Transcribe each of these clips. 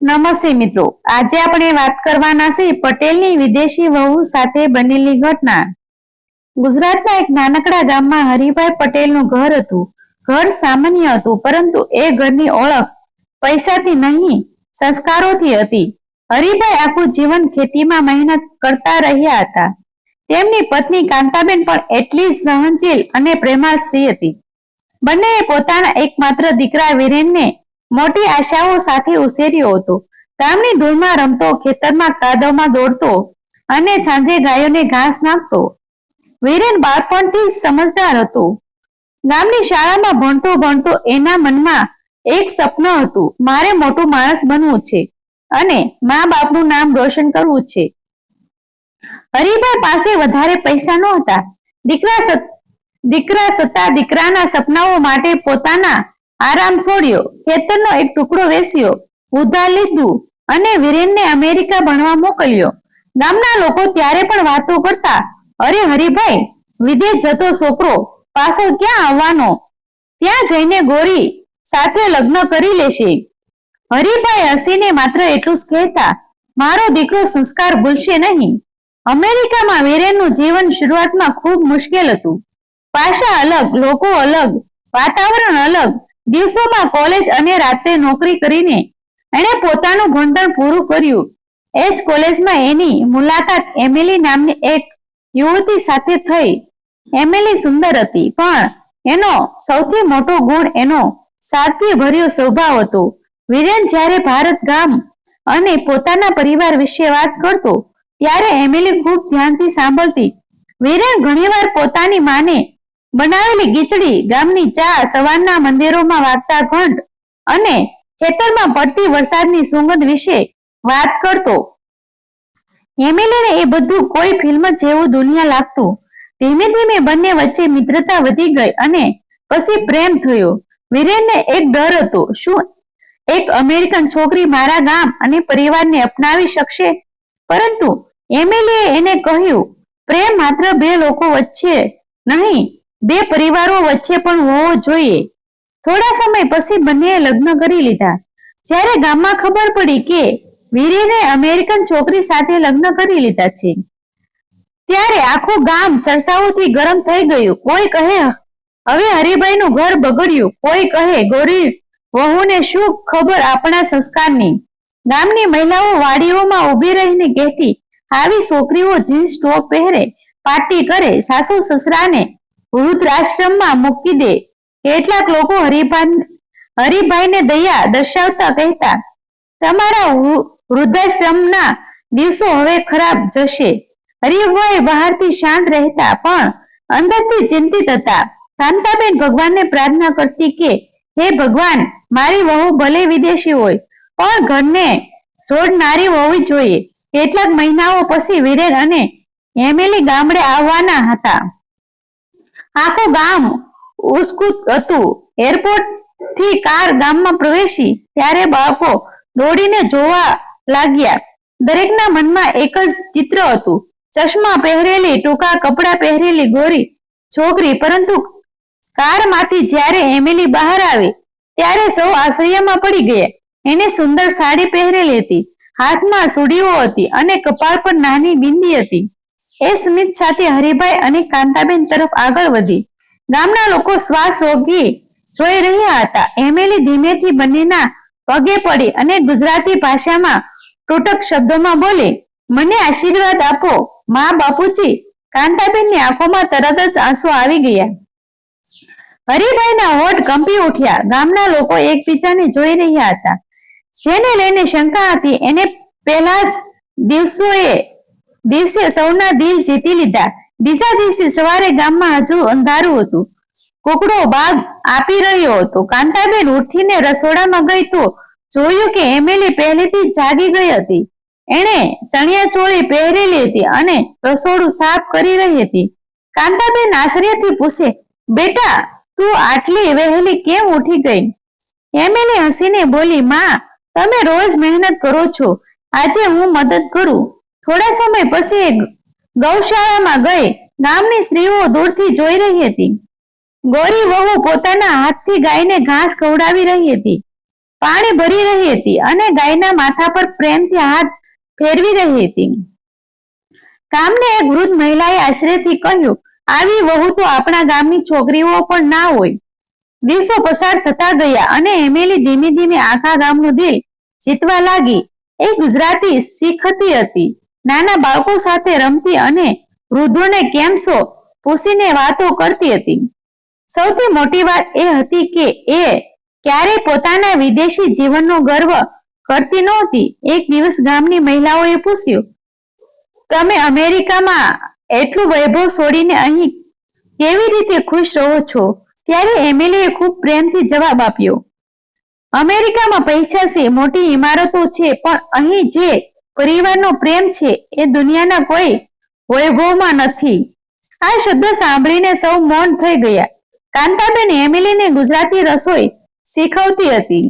નમસ્તે મિત્રો, આજે આપણે વાત કરવાના છે પટેલની વિદેશી વહુ સાથે બનેલી ઘટના. ગુજરાતના એક નાનકડા ગામમાં હરિભાઈ પટેલનું ઘર હતું. ઘર સામાન્ય હતું, પરંતુ એ ઘરની ઓળખ પૈસાથી નહીં, સંસ્કારોથી હતી. હરિભાઈ આખું જીવન ખેતીમાં મહેનત કરતા રહ્યા હતા. તેમની પત્ની કાંતાબેન પણ એટલી જ સહનશીલ અને પ્રેમાળ સ્ત્રી હતી. બંનેએ પોતાના એકમાત્ર દીકરા વીરેનને મોટી આશાઓ સાથે ઉછેર્યો હતો. ગામની ધૂળમાં રમતો, ખેતરમાં કાદવમાં દોડતો અને સાંજે ગાયોને ઘાસ નાખતો. વીરેન બાળપણથી જ સમજદાર હતો. ગામની શાળામાં ભણતો ભણતો એના મનમાં એક સપનું હતું, મારે મોટું માણસ બનવું છે અને મા બાપનું નામ રોશન કરવું છે. હરિભાઈ પાસે વધારે પૈસા નહોતા. દીકરા છતાં દીકરાના સપનાઓ માટે પોતાના આરામ છોડ્યો, ખેતરનો એક ટુકડો વેચ્યો, ઉધાર લીધું અને વીરેનને અમેરિકા ભણવા મોકલ્યો. ગામના લોકો ત્યારે પણ વાતો કરતા, અરે હરિભાઈ, વિદેશ જતો છોકરો પાછો ક્યાં આવવાનો? ત્યાં જઈને ગોરી સાથે લગ્ન કરી લેશે. હરિભાઈ હસીને માત્ર એટલું જ કહેતા, મારો દીકરો સંસ્કાર ભૂલશે નહીં. અમેરિકામાં વીરેનનું જીવન શરૂઆતમાં ખૂબ મુશ્કેલ હતું. ભાષા અલગ, લોકો અલગ, વાતાવરણ અલગ. દિવસોમાં કોલેજ અને રાત્રે નોકરી કરીને એણે પોતાનું ભણતર પૂરું કર્યું. એ જ કોલેજમાં એની મુલાકાત એમિલી નામની એક યુવતી સાથે થઈ. એમિલી સુંદર હતી, પણ એનો સૌથી મોટો ગુણ એનો સાદગીભર્યો સ્વભાવ હતો. વીરેન જ્યારે ભારત, ગામ અને પોતાના પરિવાર વિશે વાત કરતો, ત્યારે એમિલી ખૂબ ધ્યાનથી સાંભળતી. વીરેન ઘણીવાર પોતાની માને બનાવેલી ખીચડી, ગામની ચા, સવારના મંદિરોમાં વાગતા ઘંટ અને ખેતરમાં પડતી વરસાદની સુગંધ વિશે વાત કરતો. એમિલીને એ બધું કોઈ ફિલ્મ જેવું દુનિયા લાગતું. ધીમે ધીમે બંને વચ્ચે મિત્રતા વધી ગઈ અને પછી પ્રેમ થયો. વીરેનને એક ડર હતો, શું એક અમેરિકન છોકરી મારા ગામ અને પરિવારને અપનાવી શકશે? પરંતુ એમિલીએ એને કહ્યું, પ્રેમ માત્ર બે લોકો વચ્ચે નહીં, બે પરિવારો વચ્ચે પણ હોવો જોઈએ. થોડા સમય પછી બંનેએ લગ્ન કરી લીધા. જ્યારે ગામમાં ખબર પડી કે વીરેને અમેરિકન છોકરી સાથે લગ્ન કરી લીધા છે, ત્યારે આખું ગામ ચર્ચાઓથી ગરમ થઈ ગયું. કોઈ કહે હવે હરિભાઈનું ઘર બગડ્યું, કોઈ કહે ગોરી વહુને શું ખબર આપણા સંસ્કારની. ગામની મહિલાઓ વાડીઓમાં ઊભી રહીને કહેતી, આવી છોકરીઓ જીન્સ ટોપ પહેરે, પાર્ટી કરે, સાસુ સસરાને વૃદ્ધાશ્રમમાં મૂકી દે. કેટલાક લોકો હરિભાઈને દયા દર્શાવતા કહેતા, તમારા વૃદ્ધાશ્રમના દિવસો હવે ખરાબ જશે. હરિભાઈ બહારથી શાંત રહેતા, પણ અંદરથી ચિંતિત હતા. કાંતાબેન ભગવાનને પ્રાર્થના કરતી કે હે ભગવાન, મારી વહુ ભલે વિદેશી હોય, પણ ઘરને જોડનારી હોવી જોઈએ. કેટલાક મહિનાઓ પછી વીરેન અને એમિલી ગામડે આવવાના હતા. આખું ગામ ઉત્સુક હતું. એરપોર્ટ થી કાર ગામમાં પ્રવેશી ત્યારે બાળકો દોડીને જોવા લાગ્યા. દરેકના મનમાં એક જ ચિત્ર હતું, ચશ્મા પહેરેલી, ટૂંકા કપડા પહેરેલી ગોરી છોકરી. પરંતુ કારમાંથી જ્યારે એમિલી બહાર આવી, ત્યારે સૌ આશ્ચર્યમાં પડી ગયા. એને સુંદર સાડી પહેરેલી હતી, હાથમાં સુડીઓ હતી અને કપાળ પર નાની બિંદી હતી. એ સ્મિત સાથે હરિભાઈ અને કાંતાબેન તરફ આગળ વધી. ગામના લોકો શ્વાસ રોકી જોઈ રહ્યા હતા. એમિલી ધીમેથી બંનેના પગે પડી અને ગુજરાતી ભાષામાં તૂટક શબ્દોમાં બોલી, મને આશીર્વાદ આપો મા બાપુજી. કાંતાબેનની આંખોમાં તરત જ આંસુ આવી ગયા. હરિભાઈના હોઠ કંપી ઉઠ્યા. ગામના લોકો એકબીજાને જોઈ રહ્યા હતા. જેને લઈને શંકા હતી, એને પહેલા જ દિવસે સૌના દિલ જીતી લીધા. બીજા દિવસે સવારે ગામમાં હજુ અંધારું હતું. કુકડો ભાગ આપી રહ્યો હતો. કાંતાબેન ઉઠીને રસોડામાં ગઈ તો જોયું કે એમિલી પહેલેથી જાગી ગઈ હતી. એણે ચણિયા ચોળી પહેરેલી હતી અને રસોડું સાફ કરી રહી હતી. કાંતાબેન આશ્ચર્યથી પૂછે, બેટા, તું આટલી વહેલી કેમ ઉઠી ગઈ? એમિલી હસીને બોલી, માં, તમે રોજ મહેનત કરો છો, આજે હું મદદ કરું. થોડા સમય પછી ગૌશાળામાં ગઈ. ગામની સ્ત્રીઓ દૂરથી જોઈ રહી હતી. ગોરી વહુ પોતાના હાથથી ગાયને ઘાસ ખવડાવી રહી હતી. પાણી ભરી રહી હતી અને ગાયના માથા પર પ્રેમથી હાથ ફેરવી રહી હતી. ગામને એક વૃદ્ધ મહિલાએ આશ્ચર્યથી કહ્યું, આવી વહુ તો આપણા ગામની છોકરીઓ પણ ના હોય. દિવસો પસાર થતા ગયા અને એમિલી ધીમે ધીમે આખા ગામનું દિલ જીતવા લાગી. એ ગુજરાતી શીખતી હતી, નાના બાળકો સાથે રમતી અને વૃદ્ધોને કેમ છો પૂછીને વાતો કરતી હતી. સૌથી મોટી વાત એ હતી કે એ ક્યારેય પોતાના વિદેશી જીવનનો ગર્વ કરતી નહોતી. એક દિવસ ગામની મહિલાઓએ પૂછ્યું, તમે અમેરિકામાં એટલું વૈભવ છોડીને અહીં કેવી રીતે ખુશ રહો છો? ત્યારે એમિલીએ ખૂબ પ્રેમથી જવાબ આપ્યો, અમેરિકામાં પૈસા છે, મોટી ઇમારતો છે, પણ અહીં જે પરિવારનો પ્રેમ છે એ દુનિયાના કોઈ વૈભવમાં નથી. આ શબ્દ સાંભળીને સૌ મૌન થઈ ગયા. કાંતાબેન એમિલીને ગુજરાતી રસોઈ શીખવતી હતી.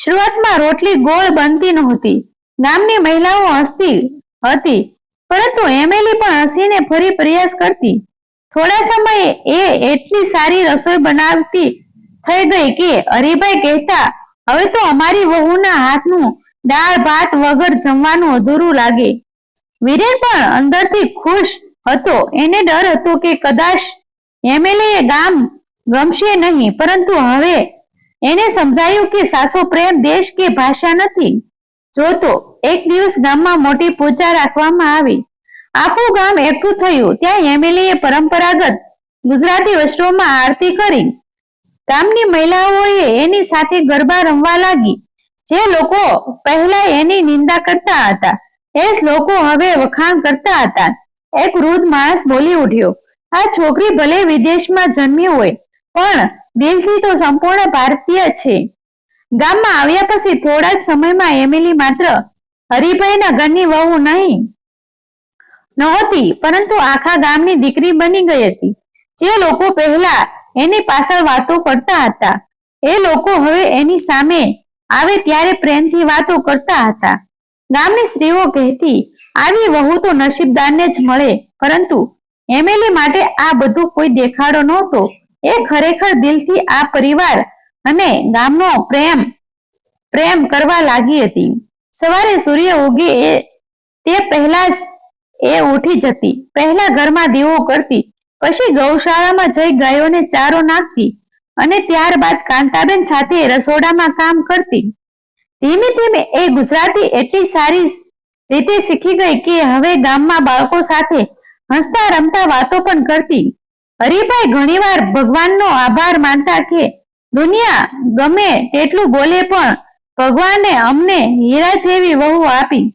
શરૂઆતમાં રોટલી ગોળ બનતી નહોતી. ગામની મહિલાઓ હસતી હતી, પરંતુ એમિલી પણ હસીને ફરી પ્રયાસ કરતી. થોડા સમયે એ એટલી સારી રસોઈ બનાવતી થઈ ગઈ કે હરિભાઈ કહેતા, હવે તો અમારી વહુના હાથનું દાળ ભાત વગર જમવાનું અધૂરું લાગે. વીરેન પણ અંદરથી ખુશ હતો. એને ડર હતો કે કદાચ એમિલીએ ગામ ગમશે નહીં, પરંતુ હવે એને સમજાયું કે સાચો પ્રેમ દેશ કે ભાષા નથી જોતો. એક દિવસ ગામમાં મોટી પૂજા રાખવામાં આવી. આખું ગામ એકઠું થયું. ત્યાં એમિલીએ પરંપરાગત ગુજરાતી વસ્ત્રોમાં આરતી કરી. ગામની મહિલાઓએ એની સાથે ગરબા રમવા લાગી. જે લોકો પહેલા એની નિંદા કરતા હતા એ જ લોકો હવે વખાણ કરતા હતા. એક વૃદ્ધ માણસ બોલી ઉઠ્યો, આ છોકરી ભલે વિદેશમાં જન્મી હોય પણ દિલથી તો સંપૂર્ણ ભારતીય છે. ગામમાં આવ્યા પછી થોડા જ સમયમાં એમિલી માત્ર હરિભાઈના ઘરની વહુ નહોતી, પરંતુ આખા ગામની દીકરી બની ગઈ હતી. જે લોકો પહેલા એની પાછળ વાતો કરતા હતા એ લોકો હવે એની સામે આવે ત્યારે પ્રેમથી વાતો કરતા હતા. ગામની સ્ત્રીઓ કહેતી, આવી વહુ તો નસીબદારને જ મળે. પરંતુ એમિલી માટે આ બધું કોઈ દેખાડો નહોતો. એ ખરેખર દિલથી આ પરિવાર અને ગામનો પ્રેમ કરવા લાગી હતી. સવારે સૂર્ય ઉગે તે પહેલા જ એ ઉઠી જતી. પહેલા ઘરમાં દીવો કરતી, પછી ગૌશાળામાં જઈ ગાયોને ચારો નાખતી અને ત્યારબાદ કાંતાબેન સાથે રસોડામાં કામ કરતી. ધીમે ધીમે એ ગુજરાતી એટલી સારી રીતે શીખી ગઈ કે હવે ગામમાં બાળકો સાથે હસતા રમતા વાતો પણ કરતી. હરિભાઈ ઘણીવાર ભગવાનનો આભાર માનતા કે દુનિયા ગમે તેટલું બોલે પણ ભગવાને અમને હીરા જેવી વહુ આપી.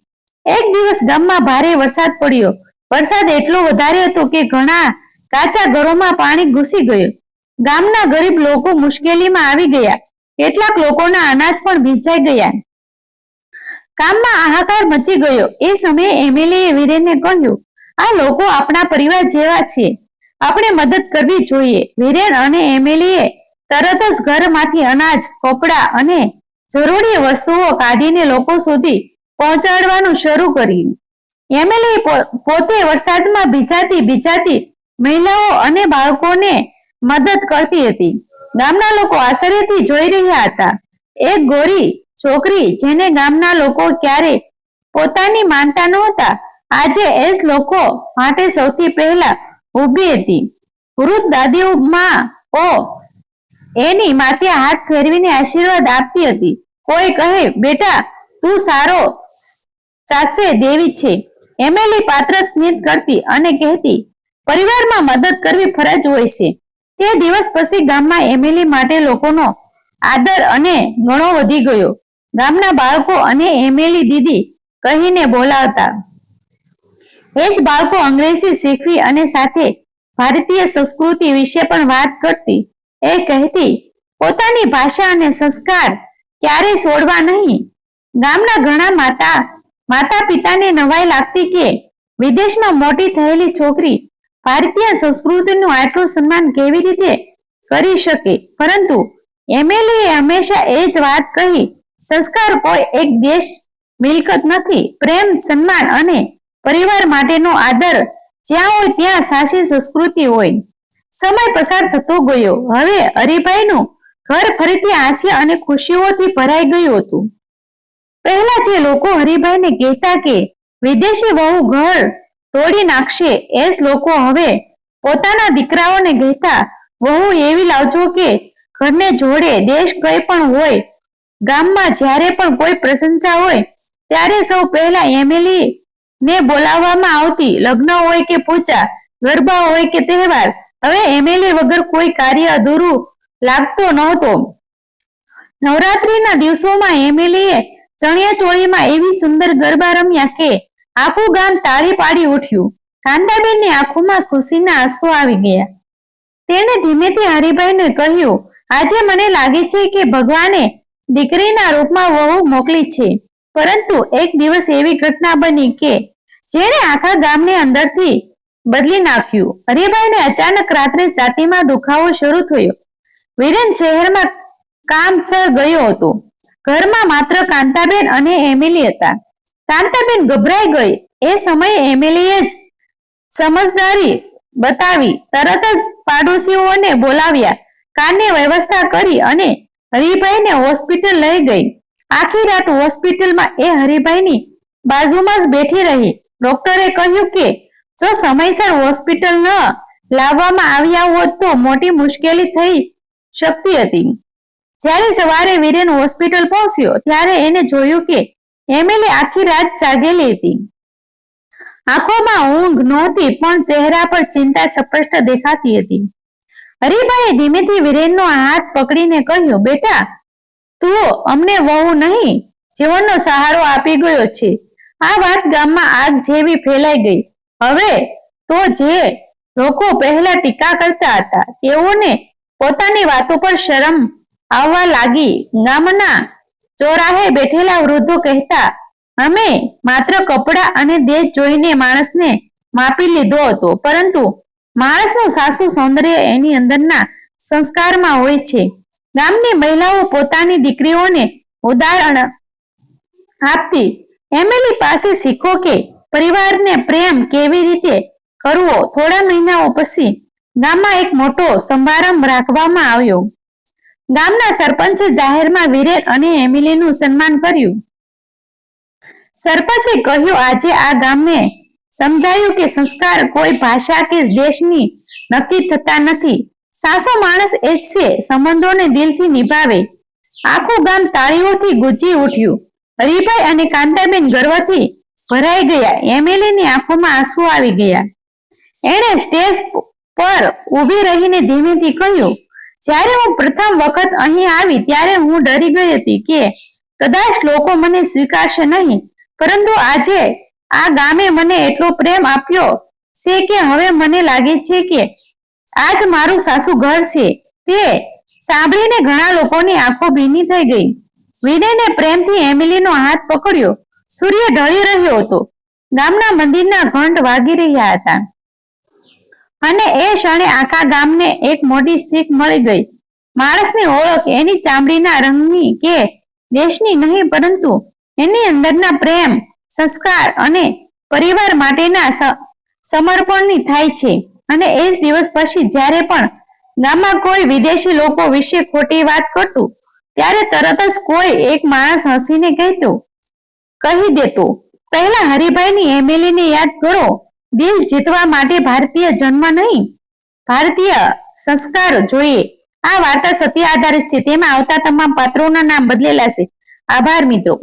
એક દિવસ ગામમાં ભારે વરસાદ પડ્યો. વરસાદ એટલો વધારે હતો કે ઘણા કાચા ઘરોમાં પાણી ઘૂસી ગયું. ગામના ગરીબ લોકો મુશ્કેલીમાં આવી ગયા. કેટલાક લોકોના અનાજ પણ ભીંજાઈ ગયા. ગામમાં હાહાકાર મચી ગયો. એ સમયે એમિલીએ વીરેનને કહ્યું, આ લોકો આપણા પરિવાર જેવા છે, આપણે મદદ કરવી જોઈએ. વીરેન અને એમિલીએ તરત જ ઘરમાંથી અનાજ, કપડાં અને જરૂરી વસ્તુઓ કાઢીને લોકો સુધી પહોંચાડવાનું શરૂ કર્યું. એમિલી પોતે વરસાદમાં ભીજાતી મહિલાઓ અને બાળકોને મદદ કરતી હતી. ગામના લોકો આશ્ચર્યથી જોઈ રહ્યા હતા. એક ગોરી છોકરી જેને ગામના લોકો ક્યારે પોતાની માનતા નહોતા, આજે એ જ લોકો માટે સૌથી પહેલા ઊભી હતી. વૃદ્ધ દાદીઓ એની માથે હાથ ફેરવીને આશીર્વાદ આપતી હતી. કોઈ કહે, બેટા તું સારો ચાસે દેવી છે. એમિલી પાત્ર સ્મિત કરતી અને કહેતી, પરિવારમાં મદદ કરવી ફરજ હોય છે. તે દિવસ પછી ગામમાં એમિલી માટે લોકોનો આદર અને ઘણો વધી ગયો. ગામના બાળકો અને એમિલી દીદી કહીને બોલાવતા. એ જ બાળકો અંગ્રેજી શીખવી અને સાથે ભારતીય સંસ્કૃતિ વિશે પણ વાત કરતી. એ કહેતી, પોતાની ભાષા અને સંસ્કાર ક્યારેય છોડવા નહીં. ગામના ઘણા માતા પિતાને નવાઈ લાગતી કે વિદેશમાં મોટી થયેલી છોકરી ભારતીય સંસ્કૃતિનું આટલું સન્માન કેવી રીતે કરી શકે. પરંતુ એમિલીએ હંમેશા એ જ વાત કહી, સંસ્કાર કોઈ એક દેશ મિલકત નથી. પ્રેમ, સન્માન અને પરિવાર માટેનો આદર જ્યાં હોય ત્યાં સાચી સંસ્કૃતિ હોય. સમય પસાર થતો ગયો. હવે હરિભાઈનું ઘર ફરીથી હાસ્ય અને ખુશીઓથી ભરાઈ ગયું હતું. પહેલા જે લોકો હરિભાઈને કહેતા કે વિદેશી વહુ ઘર તોડી નાખશે, એ જ લોકો હવે પોતાના દીકરાઓને કહેતા, વહુ એવી લાવજો કે ઘરને જોડે. દેશ કઈ પણ હોય, ગામમાં જ્યારે પણ કોઈ પ્રશંસા હોય ત્યારે સૌ પહેલા એમિલી ને બોલાવવામાં આવતી. લગ્ન હોય કે પૂજા, ગરબા હોય કે તહેવાર, હવે એમિલી વગર કોઈ કાર્ય અધૂરું લાગતો નહોતો. નવરાત્રીના દિવસોમાં એમિલીએ ચણિયાચોળીમાં એવી સુંદર ગરબા રમ્યા કે આખું ગામ તાળી પાડી ઉઠ્યું. કાંતાબેનની આંખોમાં ખુશીના આંસુ આવી ગયા. તેણે ધીમેથી હરિભાઈને કહ્યું, આજે મને લાગે છે કે ભગવાને દીકરીના રૂપમાં વહુ મોકલી છે. પરંતુ એક દિવસ એવી ઘટના બની કે જેણે આખા ગામને અંદરથી બદલી નાખ્યું. હરિભાઈને અચાનક રાત્રે છાતીમાં દુખાવો શરૂ થયો. વિરેન શહેરમાં કામસર ગયો હતો. ઘરમાં માત્ર કાંતાબેન અને એમિલી હતા. કાંતાબેન ગભરાઈ ગઈ. એ સમયે એમિલીએ જ સમજદારી બતાવી. તરત જ પાડોશીઓને બોલાવ્યા, કારની વ્યવસ્થા કરી અને હરિભાઈને હોસ્પિટલ લઈ ગઈ. આખી રાત હોસ્પિટલમાં એ હરિભાઈની બાજુમાં જ બેઠી રહી. ડોક્ટરે કહ્યું કે જો સમયસર હોસ્પિટલ ન લાવવામાં આવ્યા હોત તો મોટી મુશ્કેલી થઈ શકતી હતી. જ્યારે સવારે વિરેન હોસ્પિટલ પહોંચ્યો ત્યારે એને જોયું કે એમિલી આખી રાત જાગેલી હતી. આંખોમાં ઊંઘ નહોતી, પણ ચહેરા પર ચિંતા સ્પષ્ટ દેખાતી હતી. હરિભાઈએ ધીમેથી વિરેનનો હાથ પકડીને કહ્યું, બેટા, તું અમને વહુ નહીં, જીવનનો સહારો આપી ગયો છે. આ વાત ગામમાં આગ જેવી ફેલાઈ ગઈ. હવે તો જે લોકો પહેલા ટીકા કરતા હતા તેઓને પોતાની વાતો પર શરમ આવવા લાગી. ગામના ચોરાહે બેઠેલા વૃદ્ધો કહેતા, અમે માત્ર કપડા અને દેહ જોઈને માણસને માપી લીધો હતો, પરંતુ માણસનું સાચું સૌંદર્ય એની અંદરના સંસ્કારમાં હોય છે. ગામની મહિલાઓ પોતાની દીકરીઓને ઉદાહરણ આપતી, એમિલી પાસે શીખો કે પરિવારને પ્રેમ કેવી રીતે કરવો. થોડા મહિનાઓ પછી ગામમાં એક મોટો સમારંભ રાખવામાં આવ્યો. ગામના સરપંચે જાહેરમાં વિરેન અને એમિલીનું સન્માન કર્યું. સરપંચે કહ્યું, આજે આ ગામને સમજાયું કે સંસ્કાર કોઈ ભાષા કે દેશની નક્કી થતા નથી. સાચો માણસ એ જ છે સંબંધોને દિલથી નિભાવે. આખું ગામ તાળીઓથી ગુંજી ઉઠ્યું. હરિભાઈ અને કાંતાબેન ગર્વથી ભરાઈ ગયા. એમિલીની આંખોમાં આંસુ આવી ગયા. એણે સ્ટેજ પર ઊભી રહીને ધીમેથી કહ્યું, જ્યારે હું પ્રથમ વખત અહીં આવી ત્યારે હું ડરી ગઈ હતી કે કદાચ લોકો મને સ્વીકારશે નહીં, પરંતુ આજે આ ગામે મને એટલો પ્રેમ આપ્યો છે કે હવે મને લાગે છે કે આજ મારું સાસુ ઘર છે. તે સાંભળીને ઘણા લોકોની આંખો ભીની થઈ ગઈ. વિરેને પ્રેમથી એમિલીનો હાથ પકડ્યો. સૂર્ય ઢળી રહ્યો હતો. ગામના મંદિરના ઘંટ વાગી રહ્યા હતા અને એ ક્ષણે આખા ગામને એક મોટી શીખ મળી ગઈ. માણસની ઓળખ એની ચામડીના રંગની કે દેશની નહીં, પરંતુ એની અંદરના પ્રેમ, સંસ્કાર અને પરિવાર માટેના સમર્પણની થાય છે. અને એ જ દિવસ પછી જ્યારે પણ ગામમાં કોઈ વિદેશી લોકો વિશે ખોટી વાત કરતું ત્યારે તરત જ કોઈ એક માણસ હસીને કહી દેતો, પહેલા હરિભાઈની એમિલીને યાદ કરો. દિલ જીતવા માટે ભારતીય જન્મ નહીં, ભારતીય સંસ્કાર જોઈએ. આ વાર્તા સત્ય આધારિત છે. તેમાં આવતા તમામ પાત્રોના નામ બદલેલા છે. આભાર મિત્રો.